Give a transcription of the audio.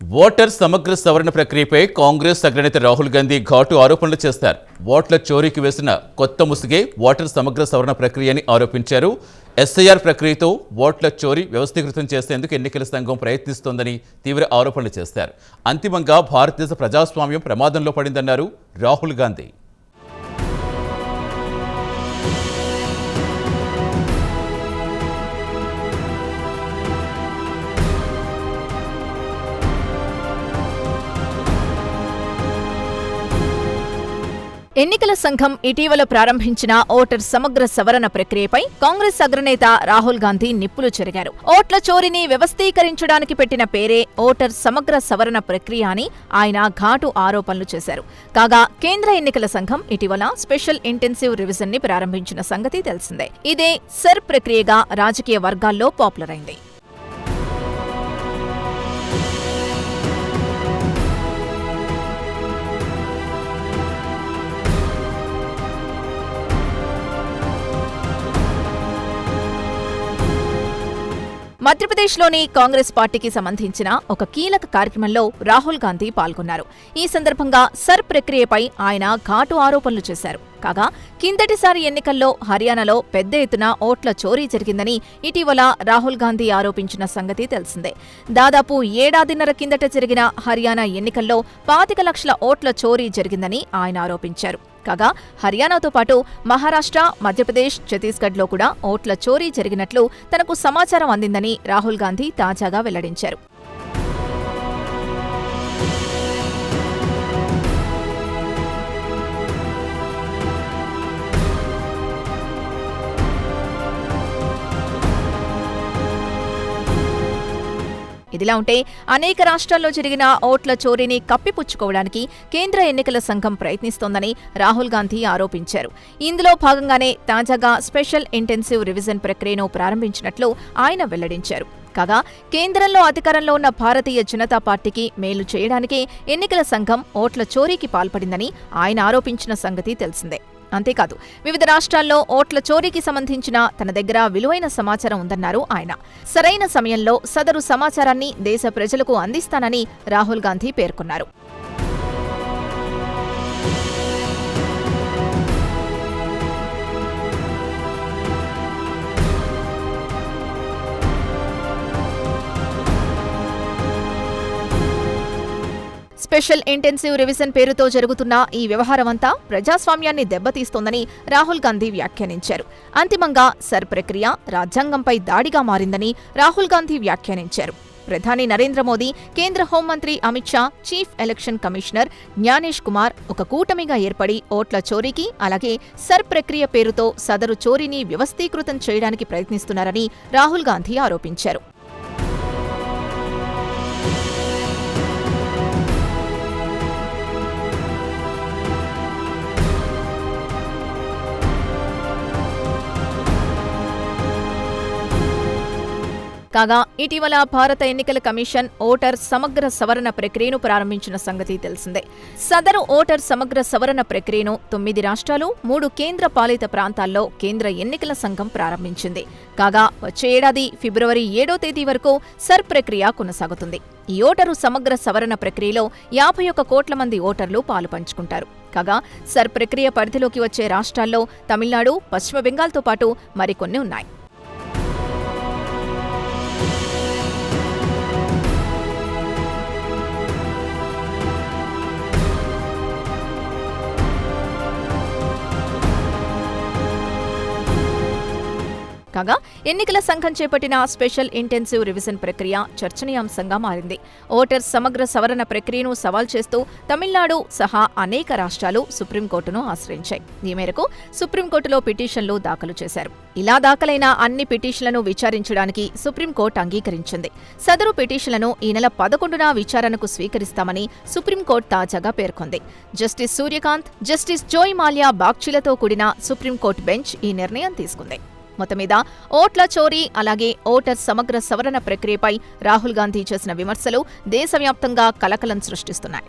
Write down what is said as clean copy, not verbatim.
Voter సమగ్ర సవరణ ప్రక్రియపై కాంగ్రెస్ అగ్రనేత రాహుల్ గాంధీ ఘాటు ఆరోపణలు చేస్తారు. ఓట్ల చోరీకి వేసిన కొత్త ముసుగే ఓటర్ సమగ్ర సవరణ ప్రక్రియని ఆరోపించారు. ఎస్ఐఆర్ ప్రక్రియతో ఓట్ల చోరీ వ్యవస్థీకృతం చేసేందుకు ఎన్నికల సంఘం ప్రయత్నిస్తోందని తీవ్ర ఆరోపణలు చేశారు. అంతిమంగా భారతదేశ ప్రజాస్వామ్యం ప్రమాదంలో పడిందన్నారు రాహుల్ గాంధీ. ఎన్నికల సంఘం ఇటీవల ప్రారంభించిన ఓటర్ సమగ్ర సవరణ ప్రక్రియపై కాంగ్రెస్ అగ్రనేత రాహుల్ గాంధీ నిప్పులు చెరిగారు. ఓట్ల చోరీని వ్యవస్థీకరించడానికి పెట్టిన పేరే ఓటర్ సమగ్ర సవరణ ప్రక్రియ అని ఆయన ఘాటు ఆరోపణలు చేశారు. కాగా కేంద్ర ఎన్నికల సంఘం ఇటీవల స్పెషల్ ఇంటెన్సివ్ రివిజన్ ని ప్రారంభించిన సంగతి తెలిసిందే. ఇదే సెర్ ప్రక్రియగా రాజకీయ వర్గాల్లో పాపులర్ అయింది. మధ్యప్రదేశ్లోని కాంగ్రెస్ పార్టీకి సంబంధించిన ఒక కీలక కార్యక్రమంలో రాహుల్ గాంధీ పాల్గొన్నారు. ఈ సందర్భంగా సర్ ప్రక్రియపై ఆయన ఘాటు ఆరోపణలు చేశారు. కాగా కిందటిసారి ఎన్నికల్లో హర్యానాలో పెద్ద ఎత్తున ఓట్ల చోరీ జరిగిందని ఇటీవల రాహుల్ గాంధీ ఆరోపించిన సంగతి తెలిసిందే. దాదాపు ఏడాదిన్నర కిందట జరిగిన హర్యానా ఎన్నికల్లో 25 లక్షల ఓట్ల చోరీ జరిగిందని ఆయన ఆరోపించారు. కాగా హర్యానాతో పాటు మహారాష్ట్ర, మధ్యప్రదేశ్, ఛత్తీస్గఢ్లో కూడా ఓట్ల చోరీ జరిగినట్లు తనకు సమాచారం అందిందని రాహుల్ గాంధీ తాజాగా వెల్లడించారు. ఇదిలా ఉంటే అనేక రాష్ట్రాల్లో జరిగిన ఓట్ల చోరీని కప్పిపుచ్చుకోవడానికి కేంద్ర ఎన్నికల సంఘం ప్రయత్నిస్తోందని రాహుల్ గాంధీ ఆరోపించారు. ఇందులో భాగంగానే తాజాగా స్పెషల్ ఇంటెన్సివ్ రివిజన్ ప్రక్రియను ప్రారంభించినట్లు ఆయన వెల్లడించారు. కాగా కేంద్రంలో అధికారంలో ఉన్న భారతీయ జనతా పార్టీకి మేలు చేయడానికే ఎన్నికల సంఘం ఓట్ల చోరీకి పాల్పడిందని ఆయన ఆరోపించిన సంగతి తెలిసిందే. అంతేకాదు వివిధ రాష్ట్రాల్లో ఓట్ల చోరీకి సంబంధించిన తన దగ్గర విలువైన సమాచారం ఉందన్నారు ఆయన. సరైన సమయంలో సదరు సమాచారాన్ని దేశ ప్రజలకు అందిస్తానని రాహుల్ గాంధీ పేర్కొన్నారు. స్పెషల్ ఇంటెన్సివ్ రివిజన్ పేరుతో జరుగుతున్న ఈ వ్యవహారమంతా ప్రజాస్వామ్యాన్ని దెబ్బతీస్తోందని రాహుల్ గాంధీ వ్యాఖ్యానించారు. అంతిమంగా సర్ ప్రక్రియ రాజ్యాంగంపై దాడిగా మారిందని రాహుల్ గాంధీ వ్యాఖ్యానించారు. ప్రధాని నరేంద్ర మోదీ, కేంద్ర హోంమంత్రి Amit Shah, chief election commissioner Gyanesh Kumar ఒక కూటమిగా ఏర్పడి ఓట్ల చోరీకి, అలాగే సర్ ప్రక్రియ పేరుతో సదరు చోరీని వ్యవస్థీకృతం చేయడానికి ప్రయత్నిస్తున్నారని రాహుల్ గాంధీ ఆరోపించారు. కాగా ఇటీవల భారత ఎన్నికల కమిషన్ ఓటర్ సమగ్ర సవరణ ప్రక్రియను ప్రారంభించిన సంగతి తెలిసిందే. సదరు ఓటర్ సమగ్ర సవరణ ప్రక్రియను 9 రాష్ట్రాలు, 3 కేంద్ర పాలిత ప్రాంతాల్లో కేంద్ర ఎన్నికల సంఘం ప్రారంభించింది. కాగా వచ్చే ఏడాది ఫిబ్రవరి 7వ తేదీ వరకు సర్ ప్రక్రియ కొనసాగుతుంది. ఈ ఓటరు సమగ్ర సవరణ ప్రక్రియలో 51 కోట్ల మంది ఓటర్లు పాలుపంచుకుంటారు. కాగా సర్ ప్రక్రియ పరిధిలోకి వచ్చే రాష్ట్రాల్లో తమిళనాడు, పశ్చిమ బెంగాల్తో పాటు మరికొన్ని ఉన్నాయి. కాగా ఎన్నికల సంఘం చేపట్టిన స్పెషల్ ఇంటెన్సివ్ రివిజన్ ప్రక్రియ చర్చనీయాంశంగా మారింది. ఓటర్ సమగ్ర సవరణ ప్రక్రియను సవాల్ చేస్తూ తమిళనాడు సహా అనేక రాష్ట్రాలు సుప్రీంకోర్టును ఆశ్రయించాయి. ఈ మేరకు సుప్రీంకోర్టులో పిటిషన్లు దాఖలు చేశారు. ఇలా దాఖలైన అన్ని పిటిషన్లను విచారించడానికి సుప్రీంకోర్టు అంగీకరించింది. సదరు పిటిషన్లను ఈ నెల 11న విచారణకు స్వీకరిస్తామని సుప్రీంకోర్టు తాజాగా పేర్కొంది. జస్టిస్ సూర్యకాంత్, జస్టిస్ జోయ్ మాల్యా బాగ్చిలతో కూడిన సుప్రీంకోర్టు బెంచ్ ఈ నిర్ణయం తీసుకుంది. మొత్తం మీద ఓట్ల చోరీ, అలాగే ఓటర్ సమగ్ర సవరణ ప్రక్రియపై రాహుల్ గాంధీ చేసిన విమర్శలు దేశవ్యాప్తంగా కలకలం సృష్టిస్తున్నాయి.